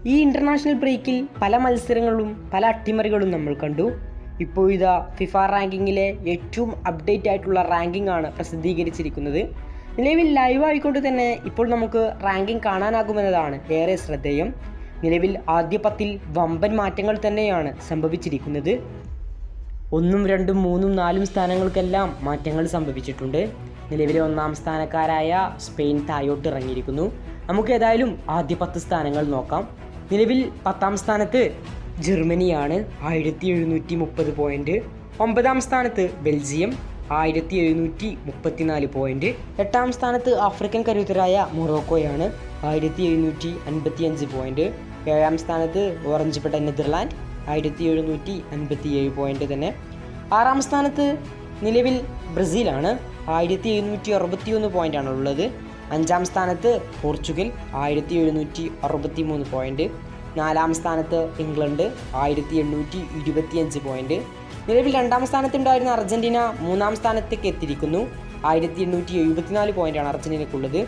ഈ ഇൻ്റർനാഷണൽ ബ്രേക്കിൽ പല മത്സരങ്ങളും പല അട്ടിമറികളും നമ്മൾ കണ്ടു. ഇപ്പോൾ ഇതാ ഫിഫ റാങ്കിങ്ങിലെ ഏറ്റവും അപ്ഡേറ്റ് ആയിട്ടുള്ള റാങ്കിംഗ് ആണ് പ്രസിദ്ധീകരിച്ചിരിക്കുന്നത്. നിലവിൽ ലൈവ് ആയിക്കൊണ്ട് തന്നെ ഇപ്പോൾ നമുക്ക് റാങ്കിംഗ് കാണാനാകുമെന്നതാണ് ഏറെ ശ്രദ്ധേയം. നിലവിൽ ആദ്യ 10-ൽ വമ്പൻ മാറ്റങ്ങൾ തന്നെയാണ് സംഭവിച്ചിരിക്കുന്നത്. 1, 2, 3, 4 സ്ഥാനങ്ങൾക്കെല്ലാം മാറ്റങ്ങൾ സംഭവിച്ചിട്ടുണ്ട്. നിലവിലെ 1-ാം സ്ഥാനക്കാരായ സ്പെയിൻ താഴോട്ട് ഇറങ്ങിയിരിക്കുന്നു. നമുക്ക് ഏതായാലും ആദ്യ 10 സ്ഥാനങ്ങൾ നോക്കാം. നിലവിൽ 10-ാം സ്ഥാനത്ത് ജർമ്മനിയാണ് 1730 പോയിൻറ്റ്. 9-ാം സ്ഥാനത്ത് ബെൽജിയം 1734 പോയിൻറ്റ്. 8-ാം സ്ഥാനത്ത് ആഫ്രിക്കൻ കരുത്തരായ മൊറോക്കോയാണ് 1755 പോയിൻറ്റ്. 7-ാം സ്ഥാനത്ത് ഓറഞ്ച് പെട്ട നെതർലാൻഡ് 1757 പോയിൻറ്റ് തന്നെ. 6-ാം സ്ഥാനത്ത് നിലവിൽ ബ്രസീലാണ് 1761 പോയിൻ്റാണ് ഉള്ളത്. 5-ാം സ്ഥാനത്ത് പോർച്ചുഗൽ 1763 പോയിൻറ്റ്. 4-ാം സ്ഥാനത്ത് ഇംഗ്ലണ്ട് 1825 പോയിൻറ്റ്. നിലവിൽ 2-ാം സ്ഥാനത്തുണ്ടായിരുന്ന അർജൻറ്റീന 3-ാം സ്ഥാനത്തേക്ക് എത്തിയിരിക്കുന്നു. 1874 പോയിൻ്റാണ് അർജൻറ്റീനയ്ക്കുള്ളത്.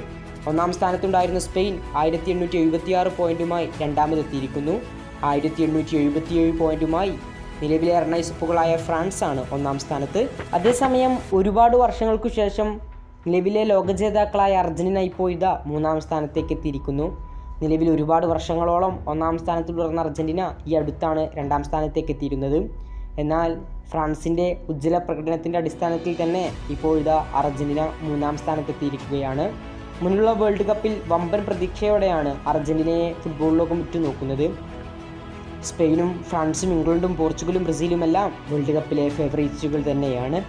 1-ാം സ്ഥാനത്തുണ്ടായിരുന്ന സ്പെയിൻ 1876 പോയിൻറ്റുമായി രണ്ടാമതെത്തിയിരിക്കുന്നു. 1877 പോയിൻറ്റുമായി നിലവിലെ റണ്ണേഴ്സപ്പുകളായ ഫ്രാൻസാണ് 1-ാം സ്ഥാനത്ത്. അതേസമയം ഒരുപാട് വർഷങ്ങൾക്കു ശേഷം നിലവിലെ ലോകജേതാക്കളായ അർജൻറ്റീന ഇപ്പോൾ ഇതാ 3-ാം സ്ഥാനത്തേക്ക് എത്തിയിരിക്കുന്നു. നിലവിൽ ഒരുപാട് വർഷങ്ങളോളം 1-ാം സ്ഥാനത്ത് തുടർന്ന അർജൻറ്റീന ഈ അടുത്താണ് 2-ാം സ്ഥാനത്തേക്ക് എത്തിയിരുന്നത്. എന്നാൽ ഫ്രാൻസിൻ്റെ ഉജ്ജ്വല പ്രകടനത്തിൻ്റെ അടിസ്ഥാനത്തിൽ തന്നെ ഇപ്പോൾ ഇതാ അർജൻറ്റീന 3-ാം സ്ഥാനത്തെത്തിയിരിക്കുകയാണ്. മുന്നിലുള്ള വേൾഡ് കപ്പിൽ വമ്പൻ പ്രതീക്ഷയോടെയാണ് അർജൻറ്റീനയെ ഫുട്ബോൾ ലോകം ഉറ്റുനോക്കുന്നത്. സ്പെയിനും ഫ്രാൻസും ഇംഗ്ലണ്ടും പോർച്ചുഗലും ബ്രസീലുമെല്ലാം വേൾഡ് കപ്പിലെ ഫേവറേറ്റുകൾ തന്നെയാണ്.